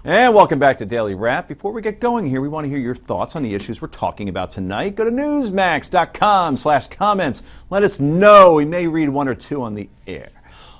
And welcome back to Daily Wrap. Before we get going here, we want to hear your thoughts on the issues we're talking about tonight. Go to newsmax.com/comments. Let us know. We may read one or two on the air.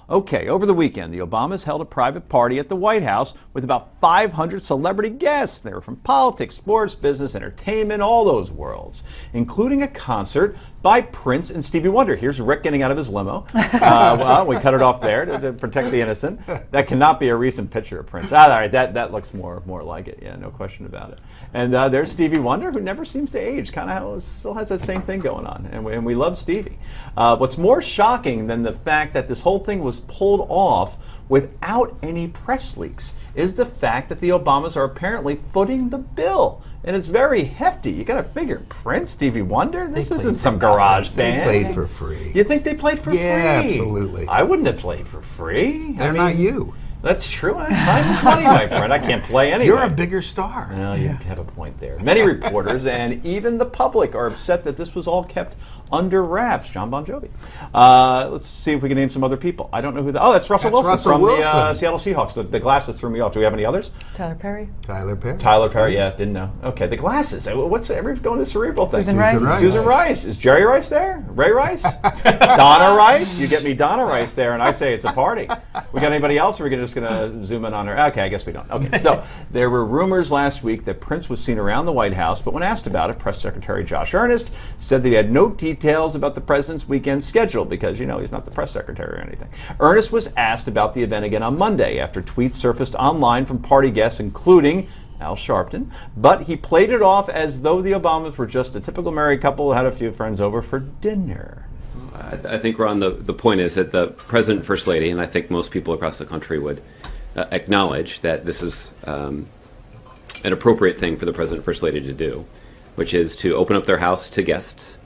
Okay, over the weekend, the Obamas held a private party at the White House with about 500 celebrity guests. They were from politics, sports, business, entertainment, all those worlds, including a concert by Prince and Stevie Wonder. Here's Rick getting out of his limo. Well, we cut it off there to protect the innocent. That cannot be a recent picture of Prince. All right, that looks more like it. Yeah, no question about it. And there's Stevie Wonder, who never seems to age. Kind of still has that same thing going on. And we love Stevie. What's more shocking than the fact that this whole thing was pulled off without any press leaks is the fact that the Obamas are apparently footing the bill. And it's very hefty. You got to figure, Prince, Stevie Wonder, this isn't some garage band. They played for free. You think they played for free? Yeah, absolutely. I wouldn't have played for free. They're not you. That's true. Time is money, my friend. I can't play anyway. You're a bigger star. Well, you have a point there. Many reporters and even the public are upset that this was all kept under wraps. John Bon Jovi. Let's see if we can name some other people. I don't know who the... Oh, that's Russell Wilson from the Seattle Seahawks. The glasses threw me off. Do we have any others? Tyler Perry. Tyler Perry, yeah. Didn't know. Okay, the glasses. What's everyone's going to the cerebral thing? Susan Rice. Susan Rice. Is Jerry Rice there? Ray Rice? Donna Rice? You get me Donna Rice there, and I say it's a party. We got anybody else, or are we just going to zoom in on her? Okay, I guess we don't. Okay, so there were rumors last week that Prince was seen around the White House, but when asked about it, Press Secretary Josh Earnest said that he had no details about the president's weekend schedule because, he's not the press secretary or anything. Earnest was asked about the event again on Monday after tweets surfaced online from party guests, including Al Sharpton, but he played it off as though the Obamas were just a typical married couple who had a few friends over for dinner. I think, Ron, the point is that the President and First Lady, and I think most people across the country would acknowledge that this is an appropriate thing for the President and First Lady to do, which is to open up their house to guests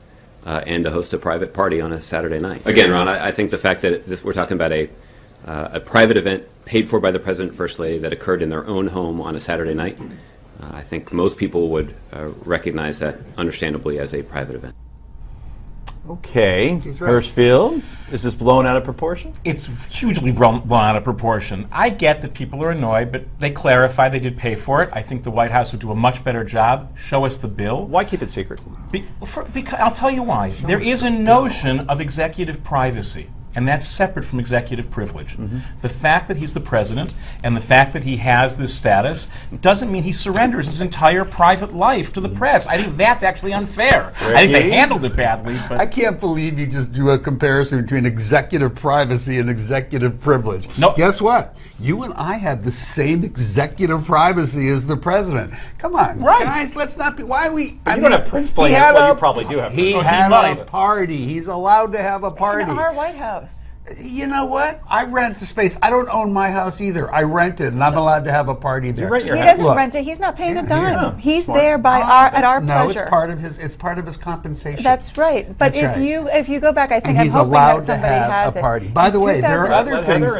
and to host a private party on a Saturday night. Again, Ron, I think the fact that we're talking about a private event paid for by the President and First Lady that occurred in their own home on a Saturday night, I think most people would recognize that, understandably, as a private event. Okay, He's right. Hirschfield, is this blown out of proportion? It's hugely blown out of proportion. I get that people are annoyed, but they clarify they did pay for it. I think the White House would do a much better job. Show us the bill. Why keep it secret? Because I'll tell you why. There is a notion of executive privacy, and that's separate from executive privilege. The fact that he's the president and the fact that he has this status doesn't mean he surrenders his entire private life to the press. I think that's actually unfair. I think they handled it badly. But I can't believe you just drew a comparison between executive privacy and executive privilege. Nope. Guess what? You and I have the same executive privacy as the president. Come on, Right. guys, let's not be... Why are we... But you don't have Prince playing. Well, you probably do have He Prince. had might. a party. He's allowed to have a party. In our White House. You know what? I rent the space. I don't own my house either. I rent it, and I'm allowed to have a party there. You rent your He house. doesn't rent it. He's not paying a dime. yeah. He's Smart. there by at our No, pleasure. it's part of his. It's part of his compensation. That's right. But That's right. if you go back, I think And I'm he's hoping allowed that somebody to have has a party. it. By the In way, there are 2000 other Let things. Heather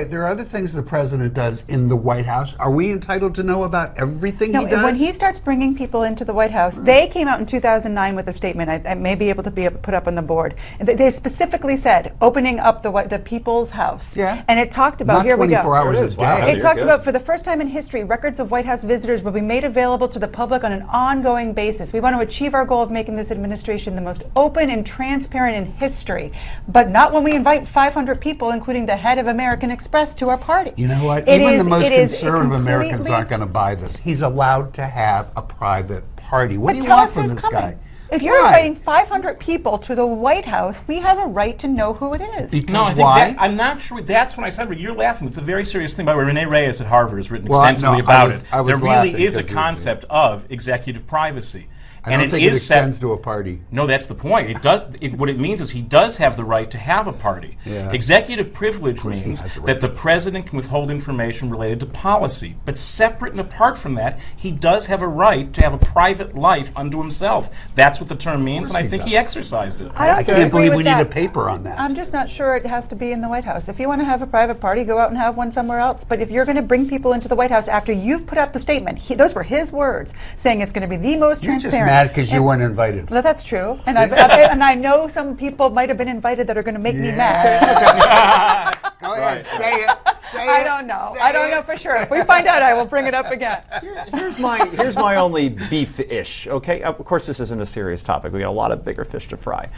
in. There are other things the president does in the White House. Are we entitled to know about everything No, he does? when he starts bringing people into the White House, they came out in 2009 with a statement. I may be able to put up on the board. And they specifically said opening up the people's house. Yeah. And it talked about Not here we 24 go. hours There a it is. Wow. day. It talked good. about, for the first time in history, records of White House visitors will be made available to the public on an ongoing basis. We want to achieve our goal of making this administration the most open and transparent in history, but not when we invite 500 people, including the head of American Express, to our party. You know what? It Even is- the most it is conservative Americans completely- aren't going to buy this. He's allowed to have a private party. What But do you tell want us from who's this coming. guy? If you're Why? inviting 500 people to the White House, we have a right to know who it is. Because no, I think why? I'm not sure. That's when I said, you're laughing. It's a very serious thing. By the way, Renee Reyes at Harvard has written Well, extensively no, I about was- it. I was There laughing really is a because concept of executive privacy. I don't think it extends to a party. No, that's the point. It does. What it means is he does have the right to have a party. Yeah. Executive privilege he means has the right that the to. president can withhold information related to policy. But separate and apart from that, he does have a right to have a private life unto himself. That's what the term means, and I he think does. he exercised it. I don't I can't agree believe with we need that. a paper on that. I'm just not sure it has to be in the White House. If you want to have a private party, go out and have one somewhere else. But if you're going to bring people into the White House after you've put up a statement, those were his words, saying it's going to be the most You're transparent. just mad because you And- weren't invited. Well, that's true. And and I know some people might have been invited that are going to make me mad. Go ahead, say it. Say it. I don't know. Say I don't it. know for sure. If we find out, I will bring it up again. Here's my only beef-ish. Okay, of course this isn't a serious topic. We got a lot of bigger fish to fry.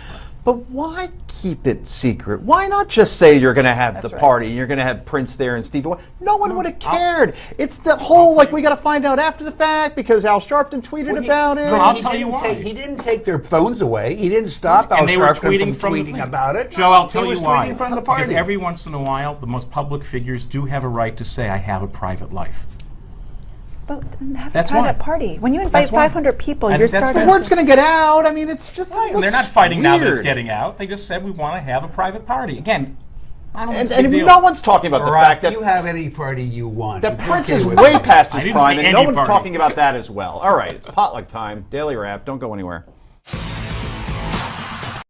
But why keep it secret? Why not just say you're going to have the That's right. party? You're going to have Prince there and Stevie Wonder. No one would have cared. It's the whole like we got to find out after the fact because Al Sharpton tweeted about it. I'll He tell you didn't why. He didn't take their phones away. He didn't stop Al And they were Sharpton tweeting from the tweeting thing. about it. Joe, I'll tell he was you why. tweeting from the Because party. every once in a while, the most public figures do have a right to say, I have a private life. But have That's a private why. party. When you invite That's why. 500 people, I you're think that's starting. fair. Word's going to get out. I mean, it's just. Right, it and they're not looks fighting now that it's weird. getting out. They just said we want to have a private party. Again, I don't think And, it's a big and deal. no one's talking about the fact Barack, that you have any party you want. that It's Prince okay is with way me. past I his didn't prime, say and no any one's party. talking about that as well. All right, it's potluck time. Daily Wrap. Don't go anywhere.